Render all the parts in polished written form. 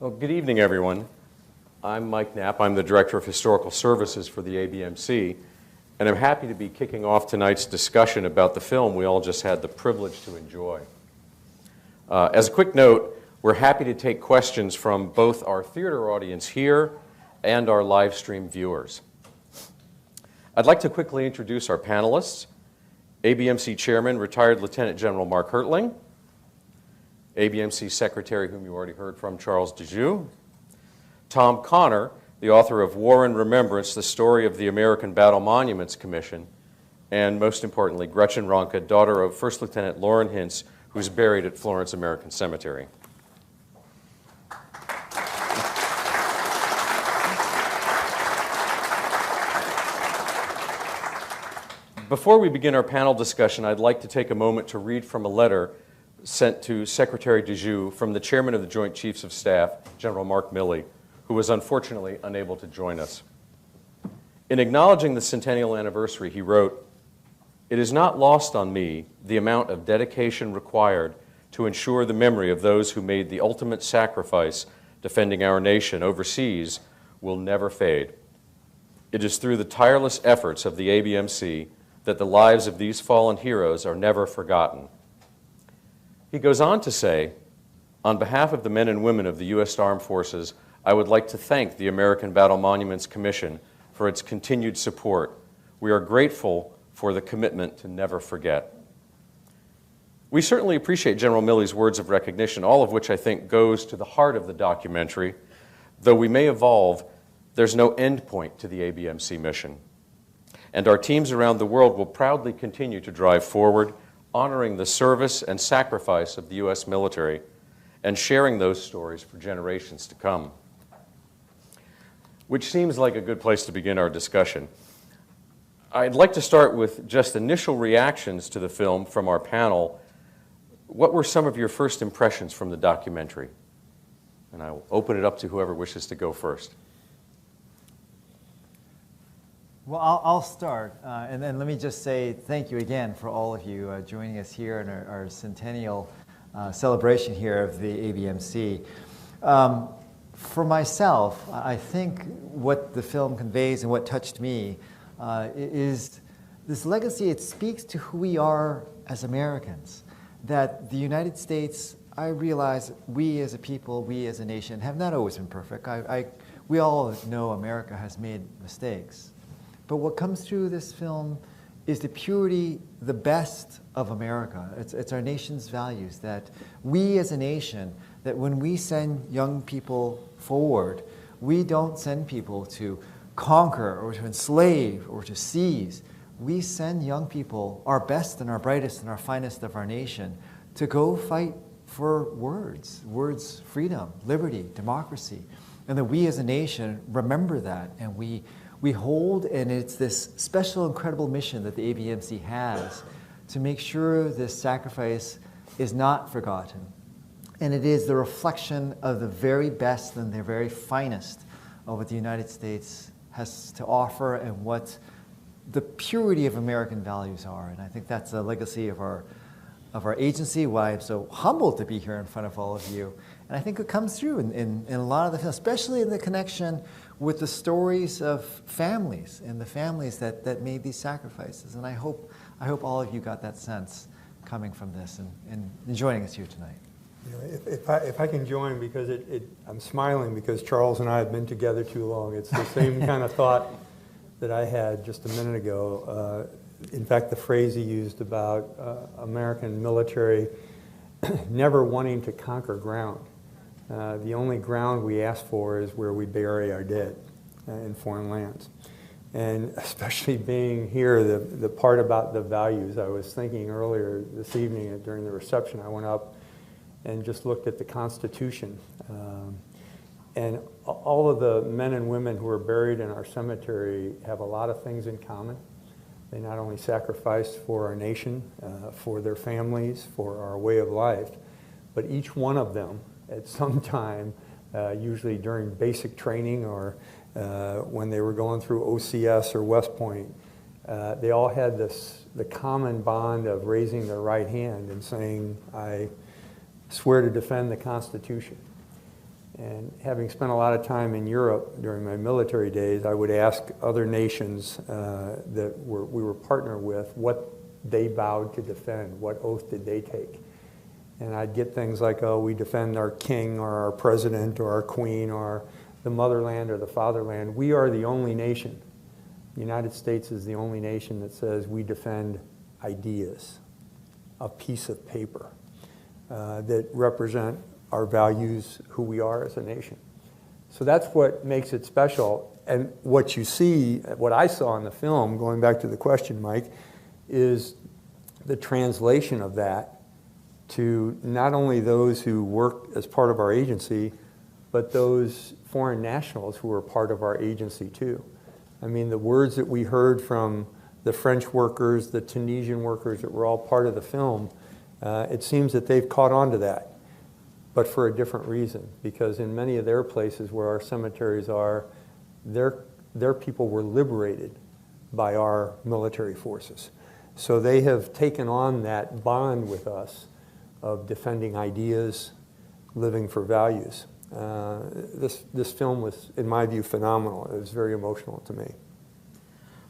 Well, good evening, everyone. I'm Mike Knapp. I'm the Director of Historical Services for the ABMC, and I'm happy to be kicking off tonight's discussion about the film we all just had the privilege to enjoy. As a quick note, we're happy to take questions from both our theater audience here and our live stream viewers. I'd like to quickly introduce our panelists. ABMC Chairman, Retired Lieutenant General Mark Hertling, ABMC Secretary, whom you already heard from, Charles Dejoux, Tom Connor, the author of War and Remembrance, the Story of the American Battle Monuments Commission, and most importantly, Gretchen Wronka, daughter of First Lieutenant Loren Hintz, who's buried at Florence American Cemetery. Before we begin our panel discussion, I'd like to take a moment to read from a letter sent to Secretary Dejoux from the Chairman of the Joint Chiefs of Staff, General Mark Milley, who was unfortunately unable to join us. In acknowledging the centennial anniversary, he wrote, "It is not lost on me the amount of dedication required to ensure the memory of those who made the ultimate sacrifice defending our nation overseas will never fade. It is through the tireless efforts of the ABMC that the lives of these fallen heroes are never forgotten." He goes on to say, "On behalf of the men and women of the U.S. Armed Forces, I would like to thank the American Battle Monuments Commission for its continued support. We are grateful for the commitment to never forget." We certainly appreciate General Milley's words of recognition, all of which I think goes to the heart of the documentary. Though we may evolve, there's no end point to the ABMC mission. And our teams around the world will proudly continue to drive forward, honoring the service and sacrifice of the U.S. military and sharing those stories for generations to come. Which seems like a good place to begin our discussion. I'd like to start with just initial reactions to the film from our panel. What were some of your first impressions from the documentary? And I will open it up to whoever wishes to go first. Well, I'll start, and then let me just say thank you again for all of you joining us here in our Centennial celebration here of the ABMC. For myself, I think what the film conveys and what touched me is this legacy. It speaks to who we are as Americans, that the United States, I realize we as a people, we as a nation, have not always been perfect. We all know America has made mistakes. But what comes through this film is the purity, the best of America. It's our nation's values, that we as a nation, that when we send young people forward, we don't send people to conquer or to enslave or to seize. We send young people, our best and our brightest and our finest of our nation, to go fight for words, freedom, liberty, democracy. And that we as a nation remember that, and we hold, and it's this special, incredible mission that the ABMC has to make sure this sacrifice is not forgotten. And it is the reflection of the very best and the very finest of what the United States has to offer and what the purity of American values are. And I think that's the legacy of our agency, why I'm so humbled to be here in front of all of you. And I think it comes through in a lot of the film, especially in the connection with the stories of families and the families that made these sacrifices. And I hope all of you got that sense coming from this and joining us here tonight. You know, if I can join, because I'm smiling because Charles and I have been together too long. It's the same kind of thought that I had just a minute ago. In fact, the phrase he used about American military never wanting to conquer ground. The only ground we ask for is where we bury our dead in foreign lands. And especially being here, the part about the values, I was thinking earlier this evening during the reception, I went up and just looked at the Constitution. And all of the men and women who are buried in our cemetery have a lot of things in common. They not only sacrificed for our nation, for their families, for our way of life, but each one of them at some time, usually during basic training or when they were going through OCS or West Point, they all had the common bond of raising their right hand and saying, "I swear to defend the Constitution." And having spent a lot of time in Europe during my military days, I would ask other nations that we were partnered with what they vowed to defend, what oath did they take. And I'd get things like, oh, we defend our king or our president or our queen or the motherland or the fatherland. We are the only nation. The United States is the only nation that says we defend ideas, a piece of paper that represent our values, who we are as a nation. So that's what makes it special. And what you see, what I saw in the film, going back to the question, Mike, is the translation of that to not only those who work as part of our agency, but those foreign nationals who are part of our agency too. I mean, the words that we heard from the French workers, the Tunisian workers that were all part of the film, it seems that they've caught on to that, but for a different reason, because in many of their places where our cemeteries are, their people were liberated by our military forces. So they have taken on that bond with us of defending ideas, living for values. This film was, in my view, phenomenal. It was very emotional to me.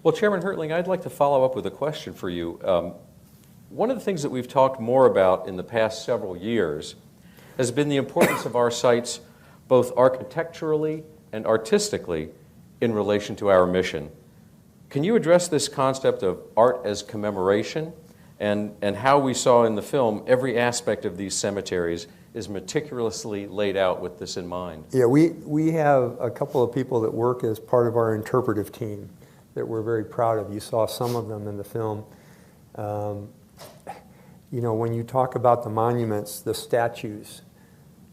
Well, Chairman Hertling, I'd like to follow up with a question for you. One of the things that we've talked more about in the past several years has been the importance of our sites both architecturally and artistically in relation to our mission. Can you address this concept of art as commemoration and how we saw in the film every aspect of these cemeteries is meticulously laid out with this in mind? Yeah, we have a couple of people that work as part of our interpretive team that we're very proud of. You saw some of them in the film. You know, when you talk about the monuments, the statues,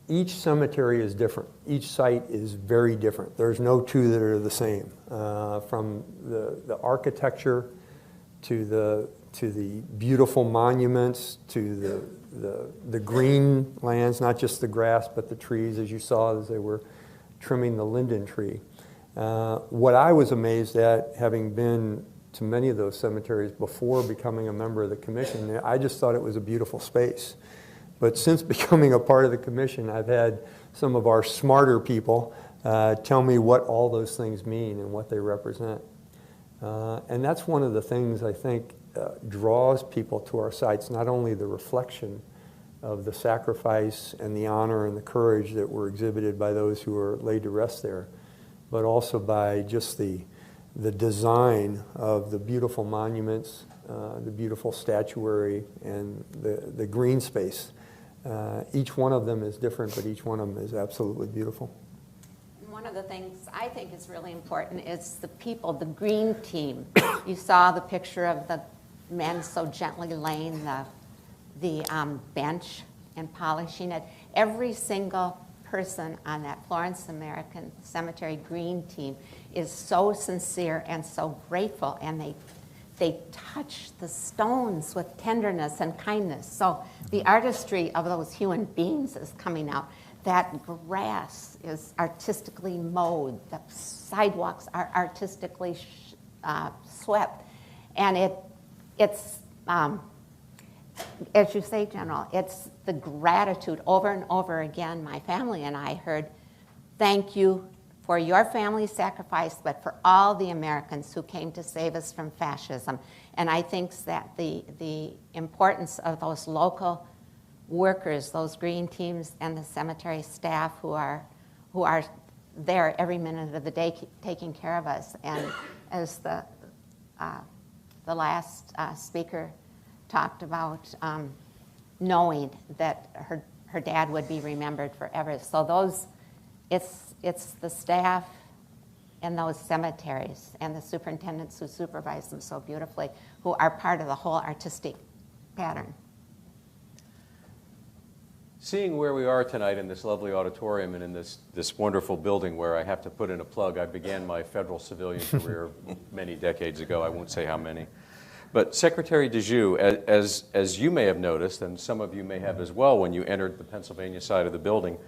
each cemetery is different. Each site is very different. There's no two that are the same. From the architecture to the beautiful monuments to the green lands, not just the grass, but the trees, as you saw as they were trimming the linden tree. What I was amazed at, having been to many of those cemeteries before becoming a member of the commission, I just thought it was a beautiful space. But since becoming a part of the commission, I've had some of our smarter people tell me what all those things mean and what they represent. And that's one of the things I think draws people to our sites, not only the reflection of the sacrifice and the honor and the courage that were exhibited by those who were laid to rest there, but also by just the design of the beautiful monuments, the beautiful statuary, and the green space. Each one of them is different, but each one of them is absolutely beautiful. One of the things I think is really important is the people, the green team. You saw the picture of the men so gently laying the bench and polishing it. Every single person on that Florence American Cemetery green team is so sincere and so grateful, and they touch the stones with tenderness and kindness. So the artistry of those human beings is coming out. That grass is artistically mowed. The sidewalks are artistically swept. And it's as you say, General, it's the gratitude over and over again. My family and I heard, thank you for your family's sacrifice, but for all the Americans who came to save us from fascism. And I think that the importance of those local workers, those green teams, and the cemetery staff who are there every minute of the day taking care of us. And as the last speaker talked about, knowing that her dad would be remembered forever. So it's the staff in those cemeteries and the superintendents who supervise them so beautifully, who are part of the whole artistic pattern. Seeing where we are tonight in this lovely auditorium and in this wonderful building where I have to put in a plug, I began my federal civilian career many decades ago. I won't say how many. But Secretary DeJoux, as you may have noticed, and some of you may have as well when you entered the Pennsylvania side of the building,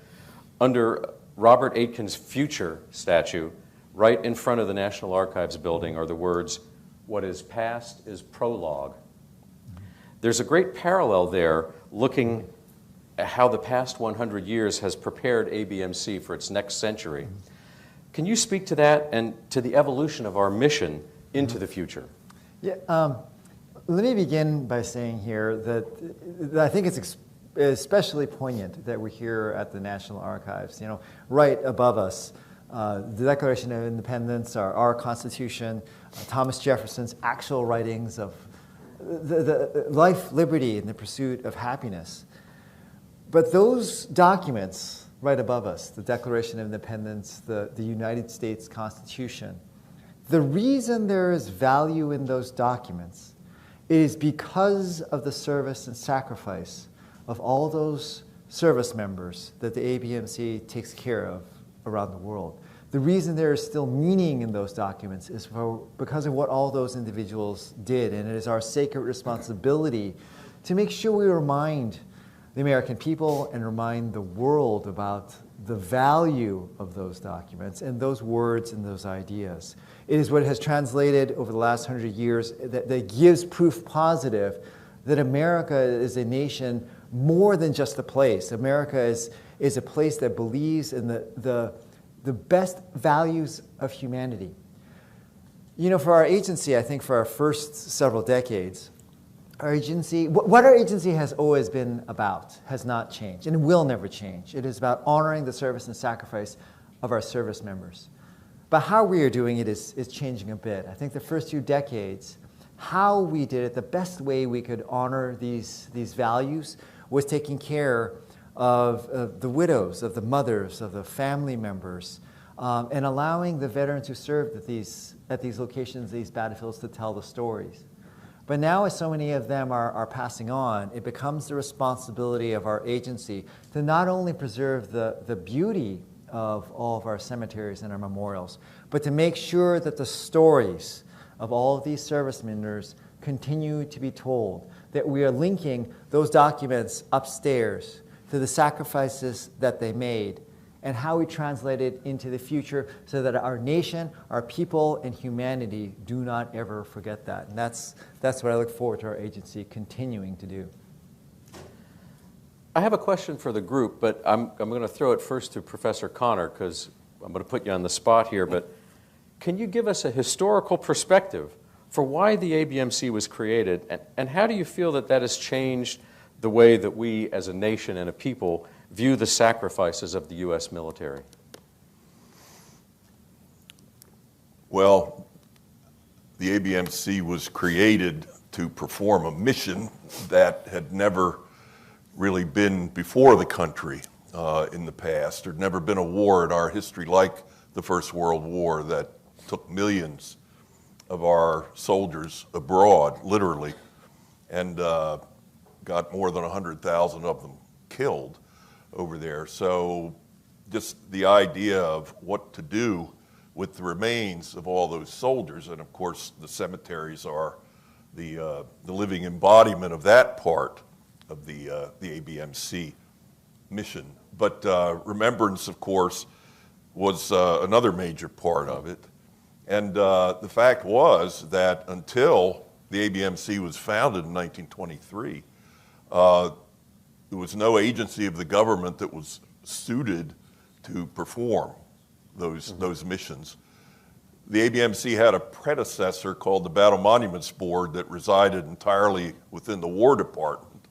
under Robert Aitken's future statue, right in front of the National Archives building are the words, "What is past is prologue." There's a great parallel there looking how the past 100 years has prepared ABMC for its next century. Can you speak to that and to the evolution of our mission into the future? Yeah, let me begin by saying here that I think it's especially poignant that we're here at the National Archives. You know, right above us, the Declaration of Independence, our Constitution, Thomas Jefferson's actual writings of the life, liberty, and the pursuit of happiness. But those documents right above us, the Declaration of Independence, the United States Constitution, the reason there is value in those documents is because of the service and sacrifice of all those service members that the ABMC takes care of around the world. The reason there is still meaning in those documents is because of what all those individuals did, and it is our sacred responsibility to make sure we remind the American people and remind the world about the value of those documents and those words and those ideas. It is what has translated over the last 100 years that gives proof positive that America is a nation more than just a place. America is a place that believes in the best values of humanity. You know, for our agency, I think for our first several decades, our agency, what our agency has always been about has not changed and will never change. It is about honoring the service and sacrifice of our service members. But how we are doing it is changing a bit. I think the first few decades, how we did it, the best way we could honor these values was taking care of the widows, of the mothers, of the family members, and allowing the veterans who served at these locations, these battlefields, to tell the stories. But now, as so many of them are passing on, it becomes the responsibility of our agency to not only preserve the beauty of all of our cemeteries and our memorials, but to make sure that the stories of all of these service members continue to be told, that we are linking those documents upstairs to the sacrifices that they made and how we translate it into the future so that our nation, our people, and humanity do not ever forget that. And that's what I look forward to our agency continuing to do. I have a question for the group, but I'm going to throw it first to Professor Connor because I'm going to put you on the spot here. But can you give us a historical perspective for why the ABMC was created, and how do you feel that has changed the way that we as a nation and a people view the sacrifices of the U.S. military? Well, the ABMC was created to perform a mission that had never really been before the country in the past. There'd never been a war in our history like the First World War that took millions of our soldiers abroad, literally, and got more than 100,000 of them killed over there. So just the idea of what to do with the remains of all those soldiers, and of course the cemeteries are the living embodiment of that part of the ABMC mission. But Remembrance, of course, was another major part of it. And the fact was that until the ABMC was founded in 1923, there was no agency of the government that was suited to perform those missions. The ABMC had a predecessor called the Battle Monuments Board that resided entirely within the War Department.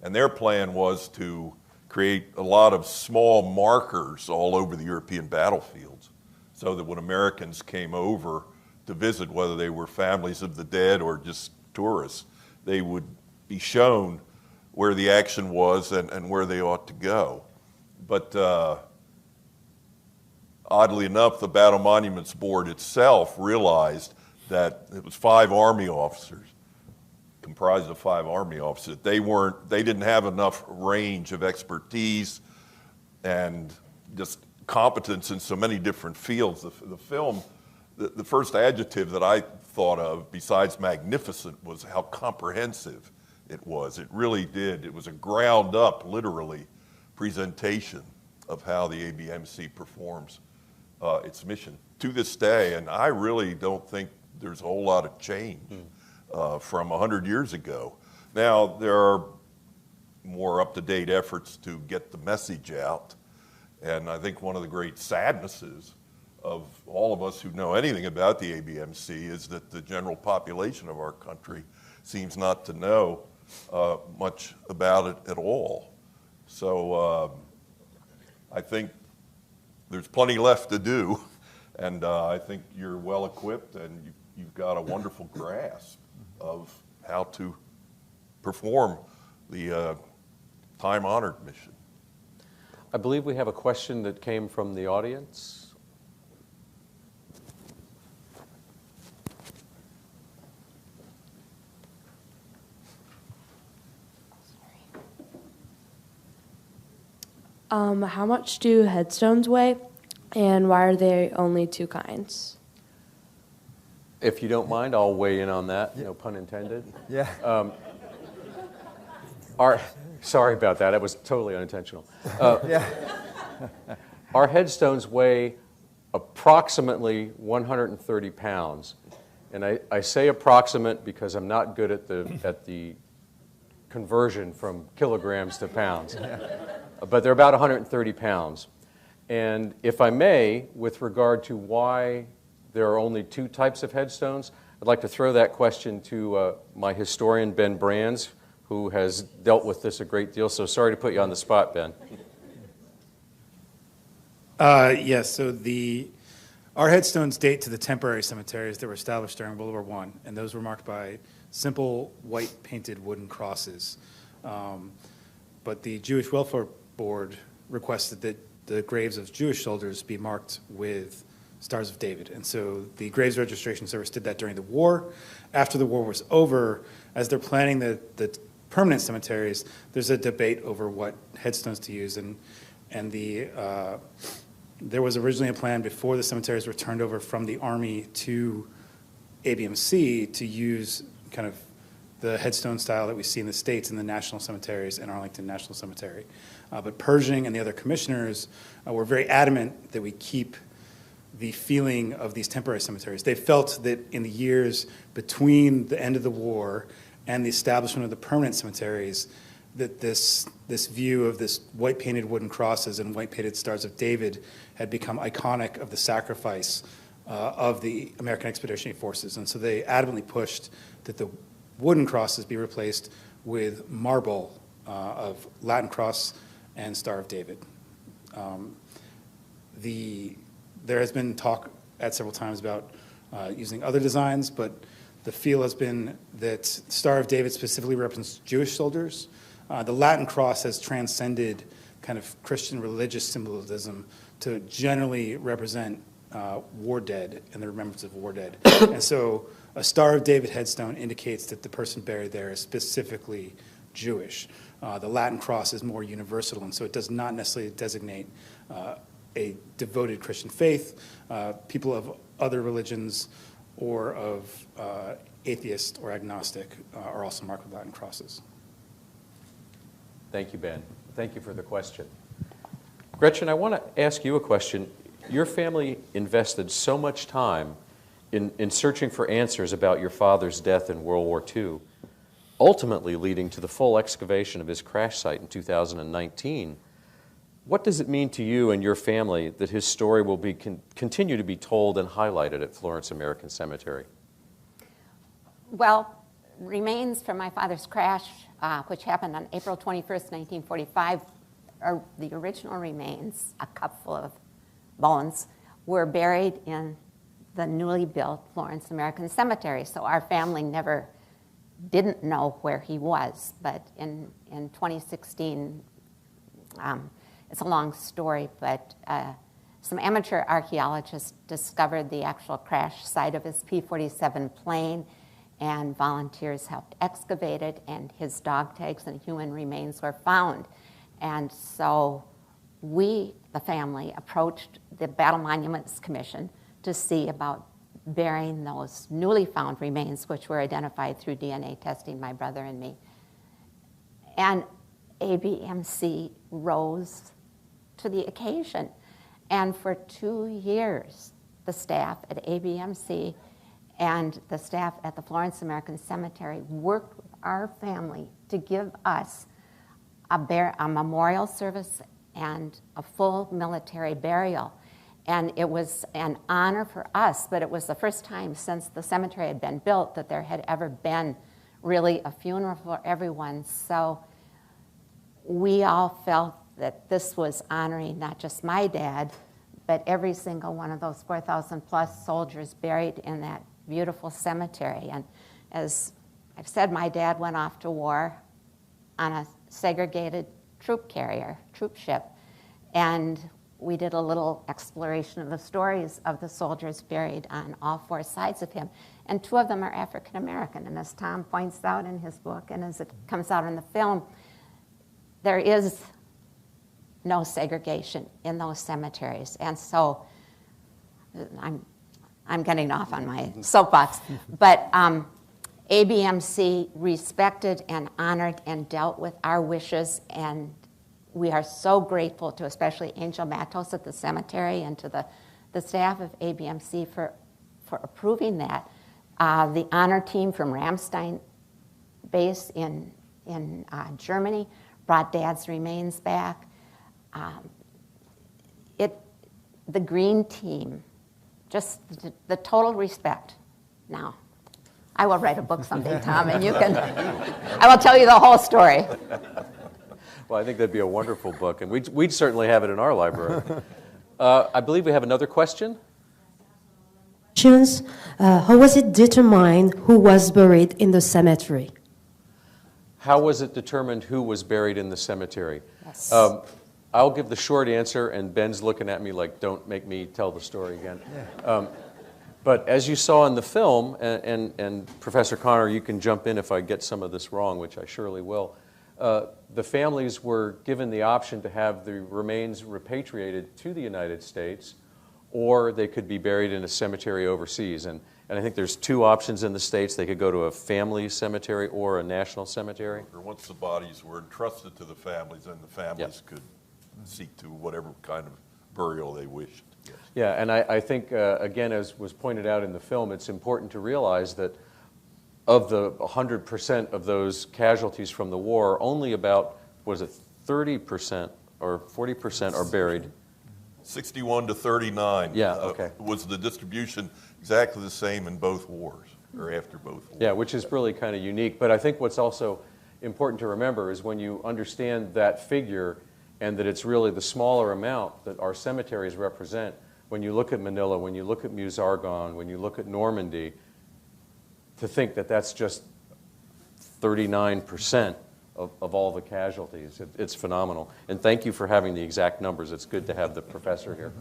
And their plan was to create a lot of small markers all over the European battlefields so that when Americans came over to visit, whether they were families of the dead or just tourists, they would be shown where the action was and where they ought to go. But oddly enough, the Battle Monuments Board itself realized that it was 5 Army officers, comprised of 5 Army officers. They didn't have enough range of expertise and just competence in so many different fields. The film, the first adjective that I thought of, besides magnificent, was how comprehensive it was. It really did. It was a ground up, literally, presentation of how the ABMC performs its mission to this day. And I really don't think there's a whole lot of change from 100 years ago. Now, there are more up-to-date efforts to get the message out. And I think one of the great sadnesses of all of us who know anything about the ABMC is that the general population of our country seems not to know much about it at all. So I think there's plenty left to do, and I think you're well equipped and you've got a wonderful grasp of how to perform the time-honored mission. I believe we have a question that came from the audience. How much do headstones weigh, and why are there only two kinds? If you don't mind, I'll weigh in on that, no pun intended. Yeah. Sorry about that, it was totally unintentional. Yeah. Our headstones weigh approximately 130 pounds. And I say approximate because I'm not good at the conversion from kilograms to pounds. But they're about 130 pounds. And if I may, with regard to why there are only two types of headstones, I'd like to throw that question to my historian, Ben Brands, who has dealt with this a great deal. So sorry to put you on the spot, Ben. Yes, so our headstones date to the temporary cemeteries that were established during World War I, and those were marked by simple white painted wooden crosses. But the Jewish Welfare Board requested that the graves of Jewish soldiers be marked with Stars of David. And so the Graves Registration Service did that during the war. After the war was over, as they're planning the permanent cemeteries, there's a debate over what headstones to use. And there was originally a plan before the cemeteries were turned over from the Army to ABMC to use kind of the headstone style that we see in the States in the national cemeteries and Arlington National Cemetery. But Pershing and the other commissioners were very adamant that we keep the feeling of these temporary cemeteries. They felt that in the years between the end of the war and the establishment of the permanent cemeteries, that this view of this white painted wooden crosses and white painted Stars of David had become iconic of the sacrifice of the American Expeditionary Forces. And so they adamantly pushed that the wooden crosses be replaced with marble of Latin Cross and Star of David. There has been talk at several times about using other designs, but the feel has been that Star of David specifically represents Jewish soldiers. The Latin Cross has transcended kind of Christian religious symbolism to generally represent war dead and the remembrance of war dead. And so a Star of David headstone indicates that the person buried there is specifically Jewish. The Latin Cross is more universal, and so it does not necessarily designate a devoted Christian faith. People of other religions or of atheist or agnostic are also marked with Latin crosses. Thank you, Ben. Thank you for the question. Gretchen, I want to ask you a question. Your family invested so much time in searching for answers about your father's death in World War II, ultimately leading to the full excavation of his crash site in 2019. What does it mean to you and your family that his story will continue to be told and highlighted at Florence American Cemetery? Well, remains from my father's crash, which happened on April 21st, 1945, or the original remains, a cup full of bones, were buried in the newly built Florence American Cemetery. So our family didn't know where he was, but in 2016, it's a long story, but some amateur archaeologists discovered the actual crash site of his P-47 plane, and volunteers helped excavate it, and his dog tags and human remains were found. And so we, the family, approached the Battle Monuments Commission to see about burying those newly found remains, which were identified through DNA testing, my brother and me. And ABMC rose to the occasion. And for 2 years, the staff at ABMC and the staff at the Florence American Cemetery worked with our family to give us a memorial service and a full military burial. And it was an honor for us, but it was the first time since the cemetery had been built that there had ever been really a funeral for everyone. So we all felt that this was honoring not just my dad, but every single one of those 4,000 plus soldiers buried in that beautiful cemetery. And as I've said, my dad went off to war on a segregated troop ship. And we did a little exploration of the stories of the soldiers buried on all four sides of him. And two of them are African American. And as Tom points out in his book, and as it comes out in the film, there is no segregation in those cemeteries. And so I'm getting off on my soapbox. But ABMC respected and honored and dealt with our wishes, and we are so grateful to especially Angel Matos at the cemetery and to the staff of ABMC for approving that. The honor team from Ramstein base in Germany brought Dad's remains back. The green team, just the total respect. Now, I will write a book someday, Tom, and I will tell you the whole story. Well, I think that'd be a wonderful book, and we'd certainly have it in our library. I believe we have another question. How was it determined who was buried in the cemetery? How was it determined who was buried in the cemetery? Yes. I'll give the short answer, and Ben's looking at me like, don't make me tell the story again. Yeah. But as you saw in the film, and Professor Connor, you can jump in if I get some of this wrong, which I surely will, the families were given the option to have the remains repatriated to the United States, or they could be buried in a cemetery overseas. And I think there's two options in the States. They could go to a family cemetery or a national cemetery. Or once the bodies were entrusted to the families, then the families could seek to whatever kind of burial they wished. Yes. Yeah, and I think, again, as was pointed out in the film, it's important to realize that of the 100% of those casualties from the war, only about, 30% or 40% are buried. 61 to 39 okay. Was the distribution exactly the same in both wars, or after both wars. Yeah, which is really kind of unique. But I think what's also important to remember is when you understand that figure and that it's really the smaller amount that our cemeteries represent, when you look at Manila, when you look at Meuse-Argonne, when you look at Normandy, to think that that's just 39% of all the casualties. It's phenomenal. And thank you for having the exact numbers. It's good to have the professor here.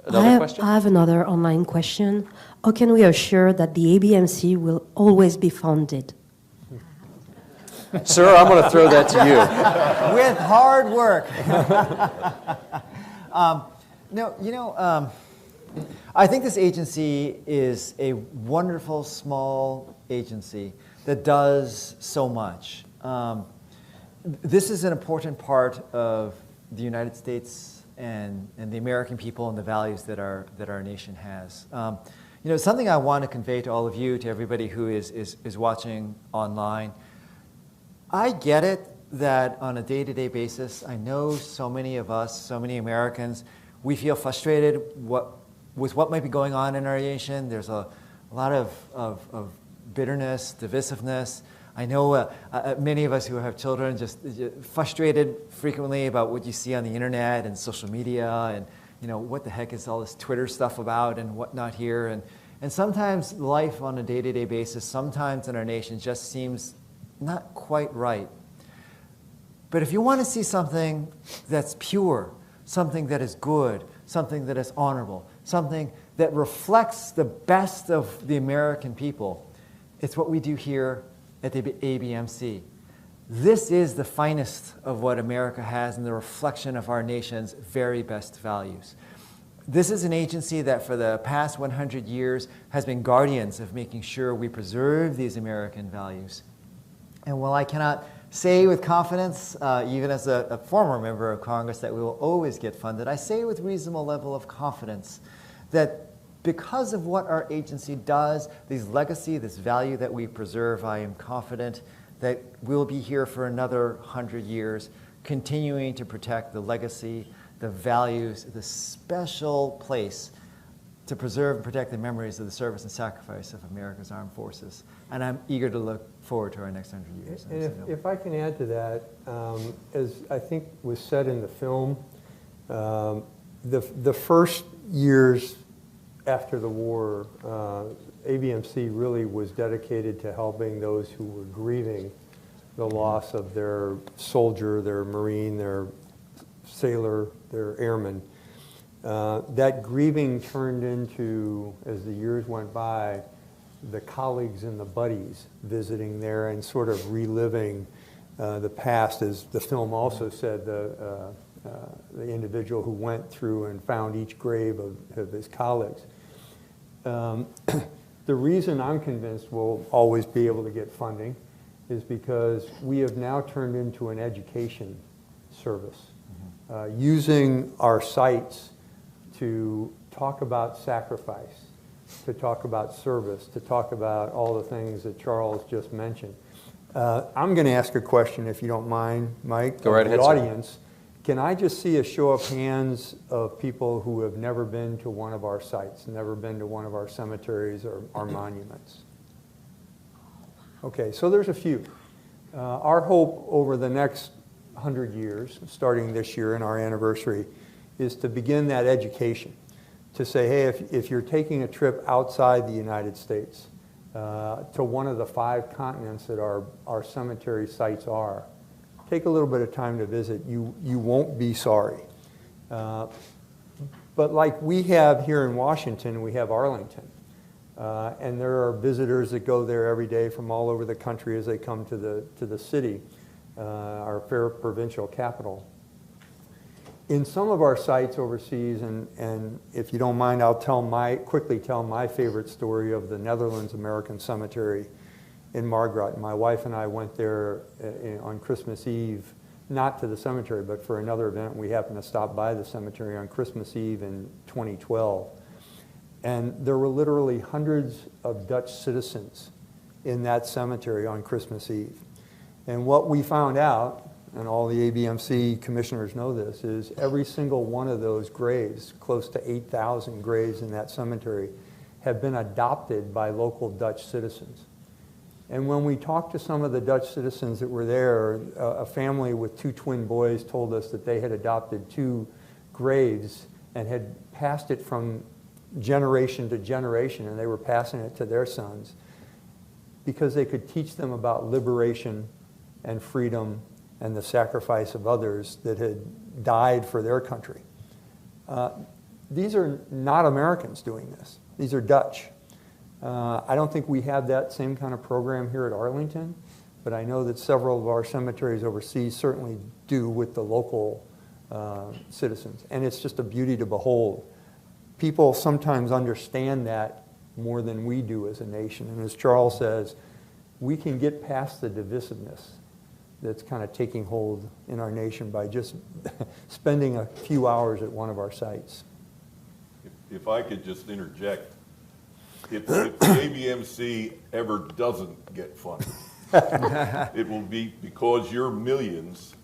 Another question? I have another online question. How can we assure that the ABMC will always be funded? Sir, I'm going to throw that to you. With hard work. I think this agency is a wonderful, small agency that does so much. This is an important part of the United States and the American people and the values that our nation has. Something I want to convey to all of you, to everybody who is watching online. I get it that on a day-to-day basis, I know so many of us, so many Americans, we feel frustrated with what might be going on in our nation. There's a lot of bitterness, divisiveness. I know many of us who have children just frustrated frequently about what you see on the internet and social media and what the heck is all this Twitter stuff about and whatnot here. And sometimes life on a day-to-day basis, sometimes in our nation just seems not quite right. But if you want to see something that's pure, something that is good, something that is honorable, something that reflects the best of the American people, it's what we do here at the ABMC. This is the finest of what America has and the reflection of our nation's very best values. This is an agency that for the past 100 years has been guardians of making sure we preserve these American values. And while I cannot say with confidence, even as a former member of Congress, that we will always get funded, I say with reasonable level of confidence that because of what our agency does, this legacy, this value that we preserve, I am confident that we'll be here for another 100 years, continuing to protect the legacy, the values, the special place to preserve and protect the memories of the service and sacrifice of America's armed forces. And I'm eager to look forward to our next 100 years. And if I can add to that, as I think was said in the film, the first years after the war, ABMC really was dedicated to helping those who were grieving the loss of their soldier, their Marine, their sailor, their airman. That grieving turned into, as the years went by, the colleagues and the buddies visiting there and sort of reliving the past. As the film also said, the individual who went through and found each grave of his colleagues. The reason I'm convinced we'll always be able to get funding is because we have now turned into an education service, using our sites to talk about sacrifice, to talk about service, to talk about all the things that Charles just mentioned. I'm going to ask a question, if you don't mind, Mike. Go right ahead, the sir. audience. Can I just see a show of hands of people who have never been to one of our sites, never been to one of our cemeteries or our monuments? Okay, so there's a few. Our hope over the next 100 years, starting this year in our anniversary, is to begin that education. To say, hey, if you're taking a trip outside the United States to one of the 5 continents that our cemetery sites are, take a little bit of time to visit. You won't be sorry. But like we have here in Washington, we have Arlington. And there are visitors that go there every day from all over the country as they come to the city, our fair provincial capital. In some of our sites overseas, and if you don't mind, I'll quickly tell my favorite story of the Netherlands American Cemetery in Margrat. My wife and I went there on Christmas Eve, not to the cemetery, but for another event. We happened to stop by the cemetery on Christmas Eve in 2012. And there were literally hundreds of Dutch citizens in that cemetery on Christmas Eve. And what we found out, and all the ABMC commissioners know this, is every single one of those graves, close to 8,000 graves in that cemetery, have been adopted by local Dutch citizens. And when we talked to some of the Dutch citizens that were there, a family with 2 twin boys told us that they had adopted 2 graves and had passed it from generation to generation, and they were passing it to their sons because they could teach them about liberation and freedom and the sacrifice of others that had died for their country. These are not Americans doing this. These are Dutch. I don't think we have that same kind of program here at Arlington, but I know that several of our cemeteries overseas certainly do with the local citizens. And it's just a beauty to behold. People sometimes understand that more than we do as a nation. And as Charles says, we can get past the divisiveness that's kind of taking hold in our nation by just spending a few hours at one of our sites. If I could just interject, if the ABMC ever doesn't get funded, it will be because your millions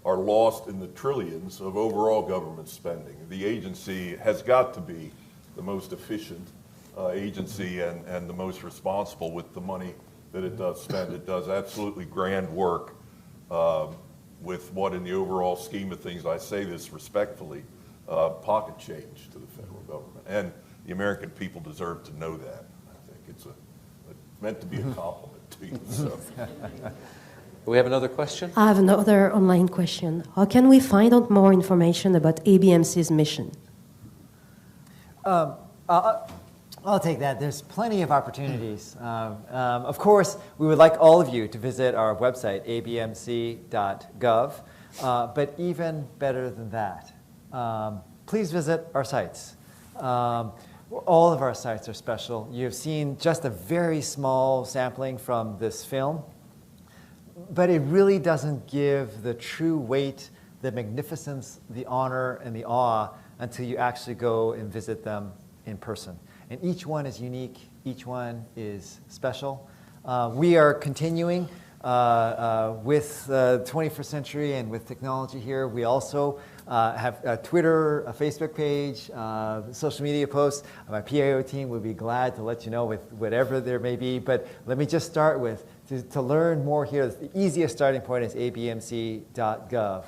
are lost in the trillions of overall government spending. The agency has got to be the most efficient agency and the most responsible with the money that it does spend. It does absolutely grand work with what, in the overall scheme of things, I say this respectfully, pocket change to the federal government. And the American people deserve to know that. I think it's meant to be a compliment to you. So. Do we have another question? I have another online question. How can we find out more information about ABMC's mission? I'll take that. There's plenty of opportunities. Of course, we would like all of you to visit our website, abmc.gov. But even better than that, please visit our sites. All of our sites are special. You've seen just a very small sampling from this film, but it really doesn't give the true weight, the magnificence, the honor, and the awe until you actually go and visit them in person. And each one is unique. Each one is special. We are continuing with the 21st century and with technology here, we also have a Twitter, a Facebook page, social media posts. My PIO team would be glad to let you know with whatever there may be. But let me just start with, to learn more here, the easiest starting point is abmc.gov.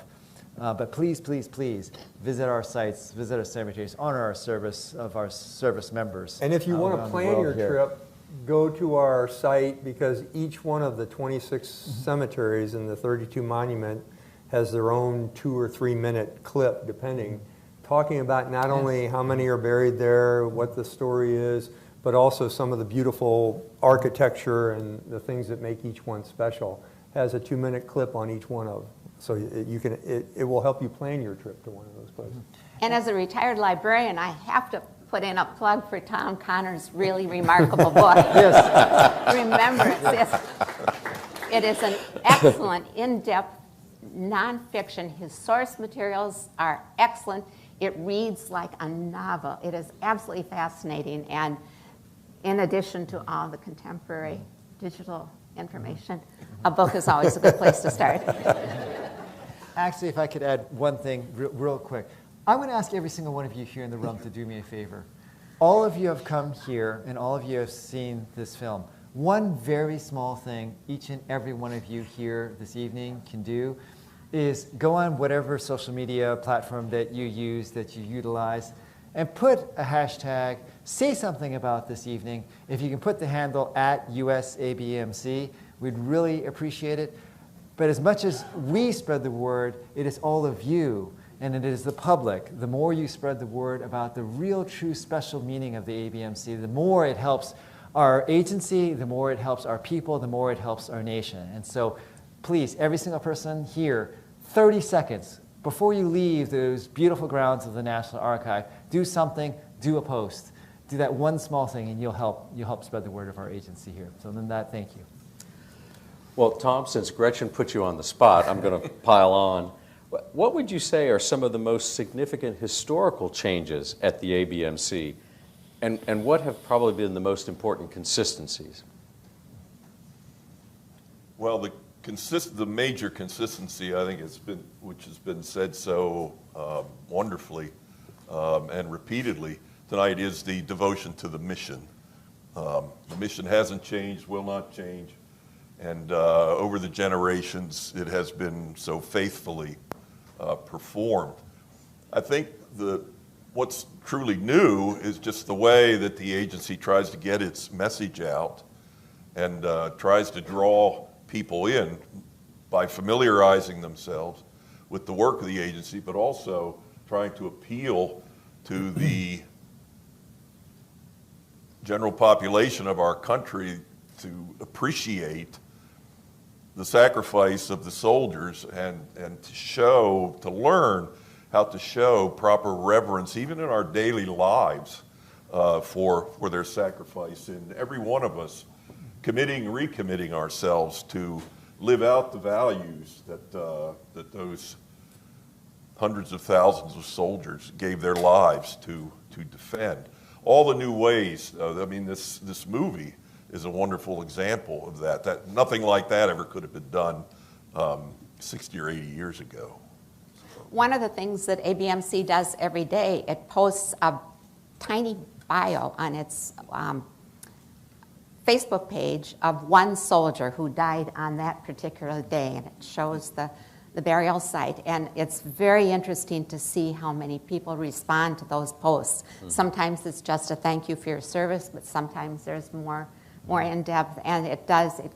But please, please, please visit our sites, visit our cemeteries, honor our service of our service members. And if you want to around the plan world your here. trip, go to our site, because each one of the 26 cemeteries and the 32 monument has their own 2 or 3 minute clip, depending, talking about not only how many are buried there, what the story is, but also some of the beautiful architecture and the things that make each one special. Has a 2 minute clip on each one of them. So it will help you plan your trip to one of those places. And as a retired librarian, I have to put in a plug for Tom Connor's really remarkable book, Remembrance. It is an excellent, in-depth nonfiction. His source materials are excellent. It reads like a novel. It is absolutely fascinating. And in addition to all the contemporary digital information, a book is always a good place to start. Actually, if I could add one thing real quick. I'm going to ask every single one of you here in the room to do me a favor. All of you have come here, and all of you have seen this film. One very small thing each and every one of you here this evening can do is go on whatever social media platform that you use, that you utilize, and put a hashtag, say something about this evening. If you can put the handle @USABMC, we'd really appreciate it. But as much as we spread the word, it is all of you, and it is the public. The more you spread the word about the real, true, special meaning of the ABMC, the more it helps our agency, the more it helps our people, the more it helps our nation. And so please, every single person here, 30 seconds before you leave those beautiful grounds of the National Archive, do something, do a post. Do that one small thing, and you'll help spread the word of our agency here. So then thank you. Well, Tom, since Gretchen put you on the spot, I'm going to pile on. What would you say are some of the most significant historical changes at the ABMC, and what have probably been the most important consistencies? Well, the major consistency, I think, which has been said so wonderfully and repeatedly tonight, is the devotion to the mission. The mission hasn't changed, will not change, and over the generations, it has been so faithfully performed. I think what's truly new is just the way that the agency tries to get its message out and tries to draw people in by familiarizing themselves with the work of the agency, but also trying to appeal to the general population of our country to appreciate the sacrifice of the soldiers and to learn how to show proper reverence, even in our daily lives, for their sacrifice. And every one of us recommitting ourselves to live out the values that those hundreds of thousands of soldiers gave their lives to defend. All the new ways, this movie is a wonderful example of that. Nothing like that ever could have been done 60 or 80 years ago. One of the things that ABMC does every day, it posts a tiny bio on its Facebook page of one soldier who died on that particular day, and it shows the burial site. And it's very interesting to see how many people respond to those posts. Mm-hmm. Sometimes it's just a thank you for your service, but sometimes there's more in-depth, and it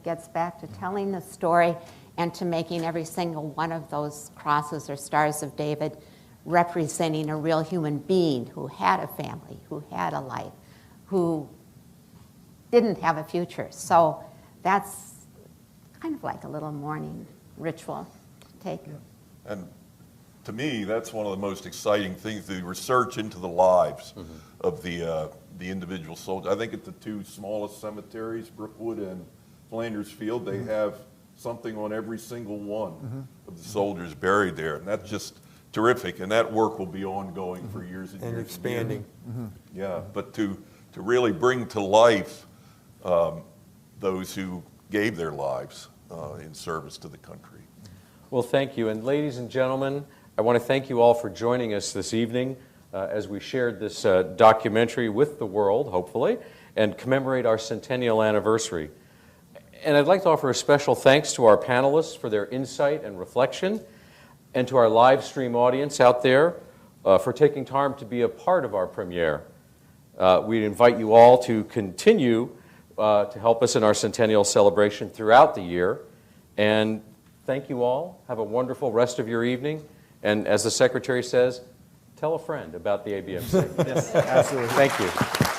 gets back to telling the story and to making every single one of those crosses or stars of David representing a real human being who had a family, who had a life, who didn't have a future. So that's kind of like a little mourning ritual to take. Yeah. And to me, that's one of the most exciting things, the research into the lives of the individual soldiers. I think at the two smallest cemeteries, Brookwood and Flanders Field, they have something on every single one of the soldiers buried there. And that's just terrific. And that work will be ongoing for years and years. And expanding. Yeah, but to really bring to life those who gave their lives in service to the country. Well, thank you. And ladies and gentlemen, I want to thank you all for joining us this evening as we shared this documentary with the world, hopefully, and commemorate our centennial anniversary. And I'd like to offer a special thanks to our panelists for their insight and reflection, and to our live stream audience out there for taking time to be a part of our premiere. We invite you all to continue to help us in our centennial celebration throughout the year. And thank you all. Have a wonderful rest of your evening. And as the Secretary says, tell a friend about the ABMC. Yes, absolutely. Thank you.